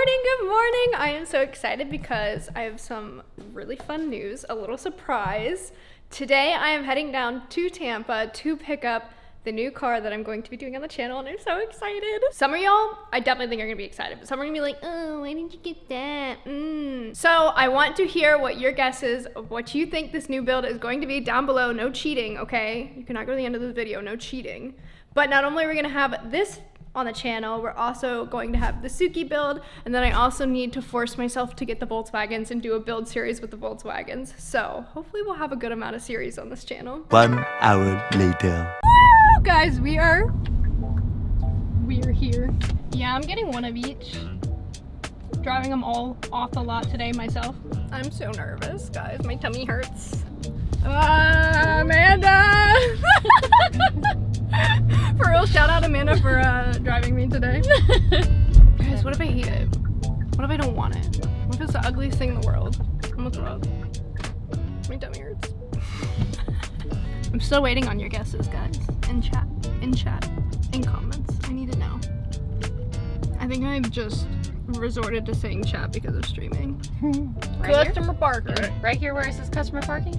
morning, good morning. I am so excited because I have some really fun news, a little surprise. Today I am heading down to Tampa to pick up the new car that I'm going to be doing on the channel, and I'm so excited. Some of y'all, I definitely think are gonna be excited, but some are gonna be like, oh, why didn't you get that? So I want to hear what your guess is of what you think this new build is going to be down below. No cheating, okay? You cannot go to the end of this video, no cheating. But not only are we gonna have this on the channel, we're also going to have the Suki build, and then I also need to force myself to get the Volkswagens and do a build series with the Volkswagens. So hopefully we'll have a good amount of series on this channel. 1 hour later. Woo, guys, we're here. Yeah, I'm getting one of each. Driving them all off the lot today myself. I'm so nervous, guys. My tummy hurts. Amanda! For real, shout out Amanda for driving me today. Guys, what if I hate it? What if I don't want it? What if it's the ugliest thing in the world? What's wrong? My tummy hurts. I'm still waiting on your guesses, guys. In chat, in comments. I need to know. I think I've just resorted to saying chat because of streaming. Right Customer parking. Right here where it says customer parking?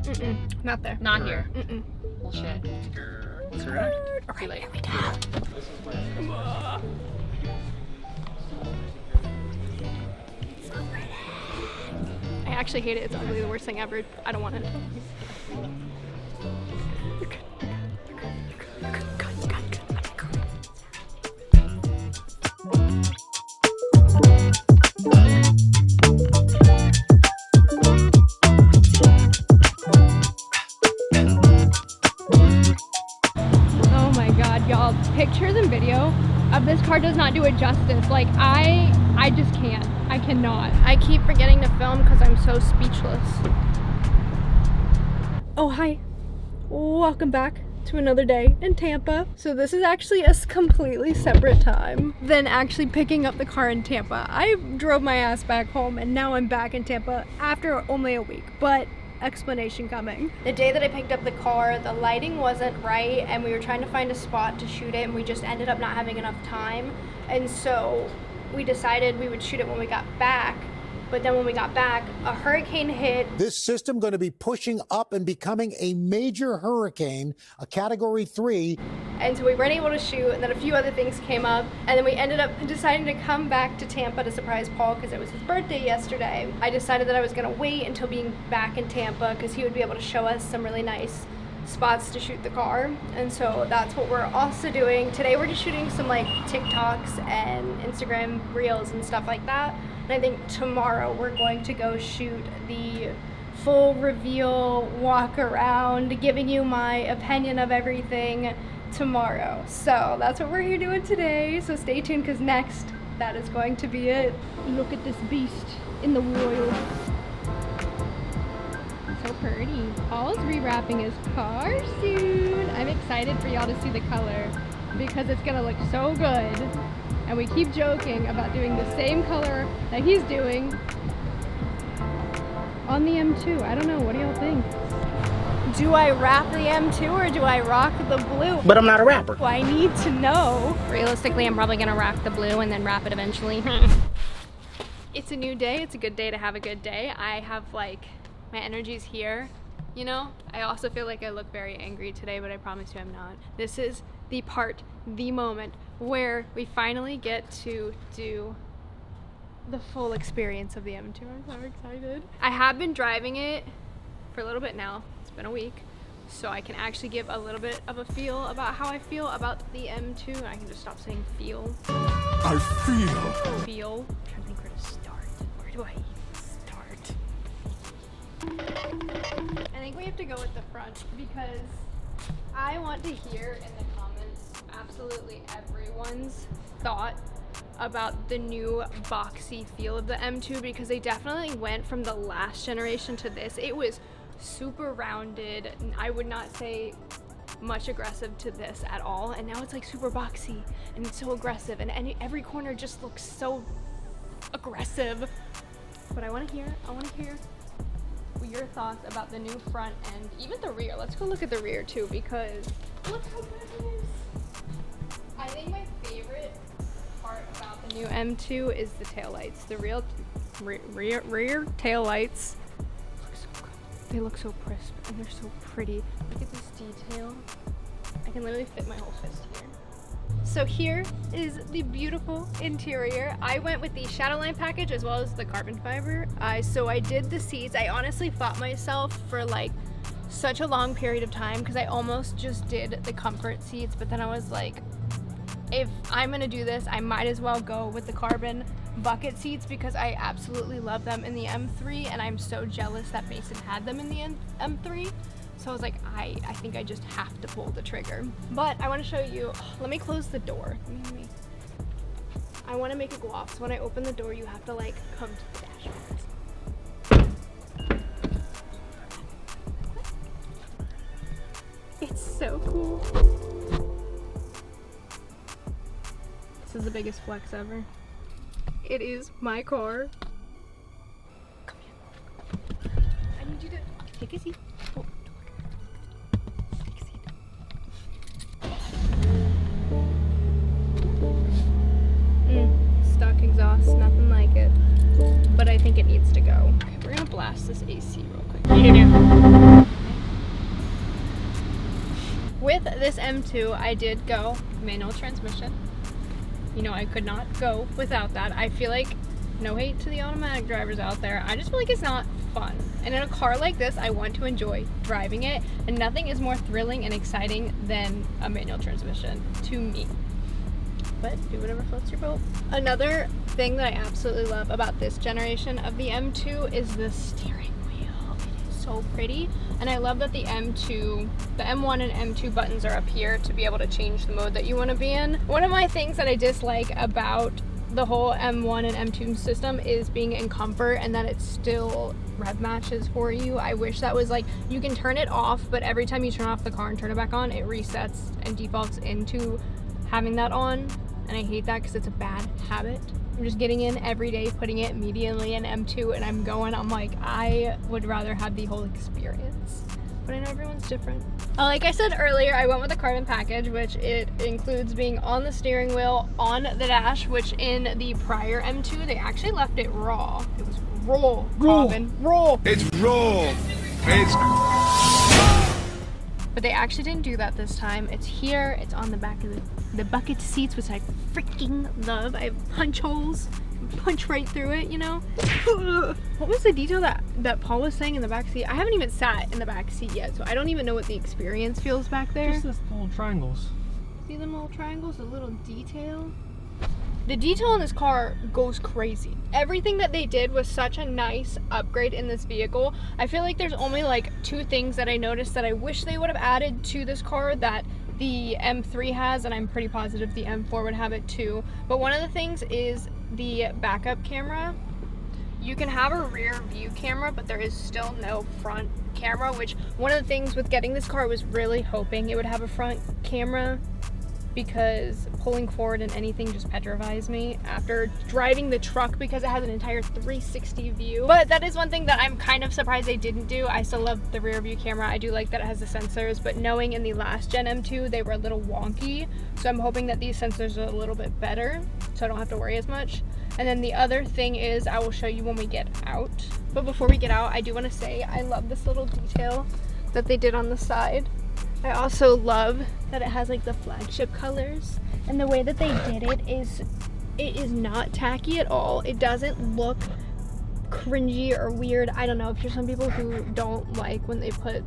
Not there. Not here. Bullshit. Correct. Okay, late. here we go. I actually hate it. It's ugly. The worst thing ever. I don't want it. Oh my god, y'all. Pictures and video of this car does not do it justice. Like, I just can't. I cannot. I keep forgetting to film because I'm so speechless. Oh, hi. Welcome back to another day in Tampa. So this is actually a completely separate time than actually picking up the car in Tampa. I drove my ass back home and now I'm back in Tampa after only a week, but explanation coming. The day that I picked up the car, the lighting wasn't right and we were trying to find a spot to shoot it and we just ended up not having enough time. And so we decided we would shoot it when we got back. But then when we got back, a hurricane hit. This system going to be pushing up and becoming a major hurricane, a category 3. And so we weren't able to shoot, and then a few other things came up, and then we ended up deciding to come back to Tampa to surprise Paul because it was his birthday yesterday. I decided that I was gonna wait until being back in Tampa because he would be able to show us some really nice spots to shoot the car. And so that's what we're also doing. Today we're just shooting some like TikToks and Instagram reels and stuff like that. And I think tomorrow we're going to go shoot the full reveal walk around, giving you my opinion of everything tomorrow. So that's what we're here doing today. So stay tuned because next, that is going to be it. Look at this beast in the wild. So pretty. Paul's rewrapping his car soon. I'm excited for y'all to see the color because it's gonna look so good. And we keep joking about doing the same color that he's doing on the M2. I don't know, what do y'all think? Do I wrap the M2 or do I rock the blue? But I'm not a rapper. Well, I need to know. Realistically, I'm probably gonna rock the blue and then wrap it eventually. It's a new day. It's a good day to have a good day. I have like, my energy's here, you know? I also feel like I look very angry today, but I promise you I'm not. This is the part, the moment where we finally get to do the full experience of the M2. I'm so excited. I have been driving it for a little bit now. It's been a week. So I can actually give a little bit of a feel about how I feel about the M2. And I can just stop saying feel. I feel. Feel. I'm trying to think where to start. Where do I start? I think we have to go with the front because I want to hear in the comments absolutely everyone's thought about the new boxy feel of the M2 because they definitely went from the last generation to this. It was super rounded. I would not say much aggressive to this at all, and now it's like super boxy and it's so aggressive and every corner just looks so aggressive. But I want to hear your thoughts about the new front and even the rear. Let's go look at the rear too because look how good it is. I think my favorite part about the New M2 is the taillights. The rear taillights look so good. They look so crisp and they're so pretty. Look at this detail. I can literally fit my whole fist here. So here is the beautiful interior. I went with the Shadowline package as well as the carbon fiber. So I did the seats. I honestly fought myself for like such a long period of time because I almost just did the comfort seats, but then I was like, if I'm gonna do this, I might as well go with the carbon bucket seats because I absolutely love them in the M3 and I'm so jealous that Mason had them in the M3. So I was like, I think I just have to pull the trigger. But I wanna show you, let me close the door. I wanna make it go off. So when I open the door, you have to like come to the dashboard. It's so cool. This is the biggest flex ever. It is my car. Come here. I need you to take a seat. Oh, take a seat. Stock exhaust, nothing like it. But I think it needs to go. Okay, we're gonna blast this AC real quick. With this M2, I did go manual transmission. You know, I could not go without that. I feel like, no hate to the automatic drivers out there, I just feel like it's not fun. And in a car like this, I want to enjoy driving it, and nothing is more thrilling and exciting than a manual transmission to me. But do whatever floats your boat. Another thing that I absolutely love about this generation of the M2 is the steering wheel. It is so pretty, and I love that the M1 and M2 buttons are up here to be able to change the mode that you want to be in. One of my things that I dislike about the whole M1 and M2 system is being in comfort and that it still rev matches for you. I wish that was like, you can turn it off, but every time you turn off the car and turn it back on, it resets and defaults into having that on. And I hate that because it's a bad habit. I'm just getting in every day, putting it immediately in M2, and I'm like, I would rather have the whole experience. But I know everyone's different. Like I said earlier, I went with the carbon package, which it includes being on the steering wheel, on the dash, which in the prior M2, they actually left it raw. It was raw carbon. Raw. It's raw. It's... But they actually didn't do that this time. It's here, it's on the back of the bucket seats, which I freaking love. I have punch holes, punch right through it, you know? What was the detail that Paul was saying in the back seat? I haven't even sat in the back seat yet, so I don't even know what the experience feels back there. Just those little triangles. See them little triangles, the little detail? The detail in this car goes crazy. Everything that they did was such a nice upgrade in this vehicle. I feel like there's only like 2 things that I noticed that I wish they would have added to this car that the M3 has, and I'm pretty positive the M4 would have it too. But one of the things is the backup camera. You can have a rear view camera, but there is still no front camera, which one of the things with getting this car was really hoping it would have a front camera, because pulling forward in anything just petrifies me after driving the truck because it has an entire 360 view. But that is one thing that I'm kind of surprised they didn't do. I still love the rear view camera. I do like that it has the sensors, but knowing in the last gen M2 they were a little wonky, so I'm hoping that these sensors are a little bit better so I don't have to worry as much. And then the other thing is, I will show you when we get out. But before we get out, I do want to say I love this little detail that they did on the side. I also love that it has like the flagship colors, and the way that they did it is not tacky at all. It doesn't look cringy or weird. I don't know, if you're some people who don't like when they put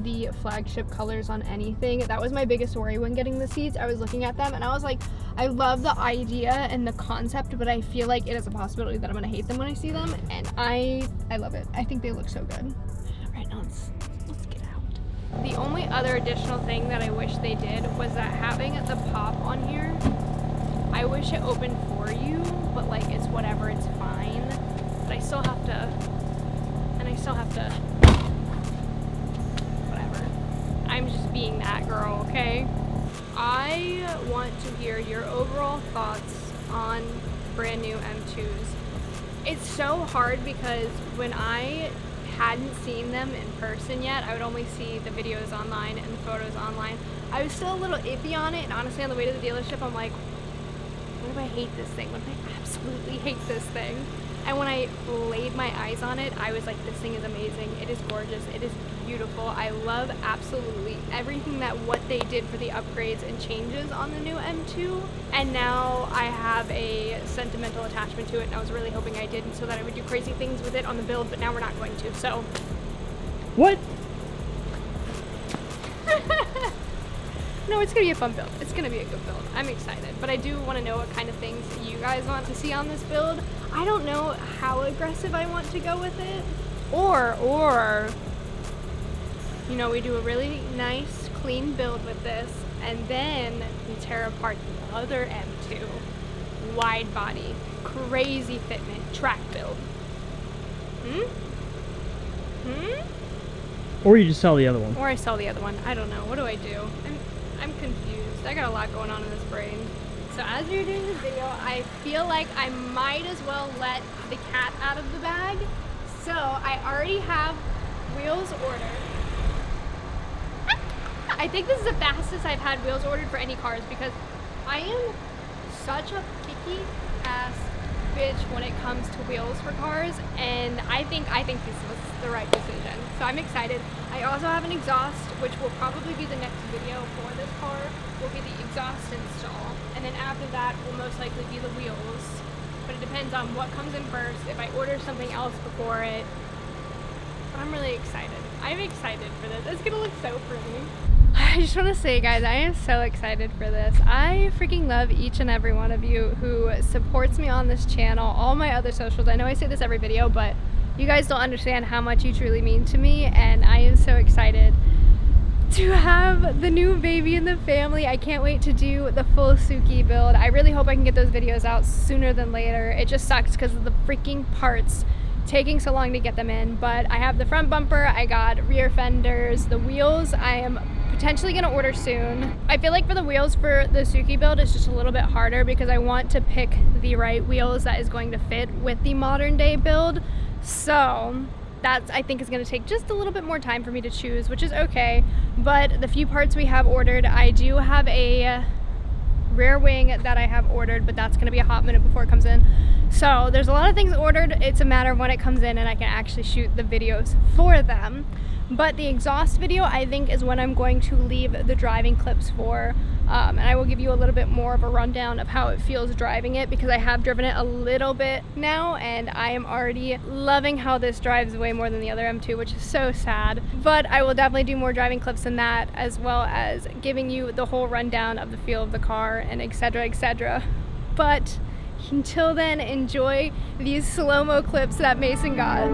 the flagship colors on anything. That was my biggest worry when getting the seats. I was looking at them and I was like, I love the idea and the concept, but I feel like it is a possibility that I'm gonna hate them when I see them, and I love it. I think they look so good. All right, now let's get out. The only other additional thing that I wish they did was that having the pop on here, I wish it opened for you, but like it's whatever, it's fine. But I still have to, whatever. I'm just being that girl, okay? I want to hear your overall thoughts on brand new M2s. It's so hard because when I hadn't seen them in person yet, I would only see the videos online and the photos online. I was still a little iffy on it, and honestly on the way to the dealership I'm like, what if I hate this thing? What if I absolutely hate this thing? And when I laid my eyes on it, I was like, this thing is amazing. It is gorgeous. It is beautiful. I love absolutely everything that what they did for the upgrades and changes on the new M2. And now I have a sentimental attachment to it, and I was really hoping I didn't, so that I would do crazy things with it on the build, but now we're not going to, so. What? No, it's gonna be a fun build. It's gonna be a good build. I'm excited, but I do want to know what kind of things you guys want to see on this build. I don't know how aggressive I want to go with it, or you know, we do a really nice, clean build with this, and then we tear apart the other M2, wide body, crazy fitment, track build. Or you just sell the other one. Or I sell the other one. I don't know. What do I do? I'm confused. I got a lot going on in this brain. So as we were doing this video, I feel like I might as well let the cat out of the bag. So I already have wheels ordered. I think this is the fastest I've had wheels ordered for any cars, because I am such a picky ass bitch when it comes to wheels for cars, and I think this was the right decision. So I'm excited. I also have an exhaust, which will probably be the next video for this car, will be the exhaust install, and then after that will most likely be the wheels, but it depends on what comes in first, if I order something else before it. But I'm really excited. I'm excited for this. It's gonna look so pretty. I just want to say, guys, I am so excited for this. I freaking love each and every one of you who supports me on this channel, all my other socials. I know I say this every video, but you guys don't understand how much you truly mean to me, and I am so excited to have the new baby in the family. I can't wait to do the full Suki build. I really hope I can get those videos out sooner than later. It just sucks because of the freaking parts taking so long to get them in, but I have the front bumper, I got rear fenders, the wheels I am potentially gonna order soon. I feel like for the wheels for the Suki build, it's just a little bit harder because I want to pick the right wheels that is going to fit with the modern day build. So that I think is going to take just a little bit more time for me to choose, which is okay. But the few parts we have ordered, I do have a rear wing that I have ordered, but that's going to be a hot minute before it comes in. So there's a lot of things ordered. It's a matter of when it comes in and I can actually shoot the videos for them. But the exhaust video, I think, is when I'm going to leave the driving clips for. And I will give you a little bit more of a rundown of how it feels driving it, because I have driven it a little bit now and I am already loving how this drives way more than the other M2, which is so sad. But I will definitely do more driving clips than that, as well as giving you the whole rundown of the feel of the car and etc, etc. But until then, enjoy these slow-mo clips that Mason got.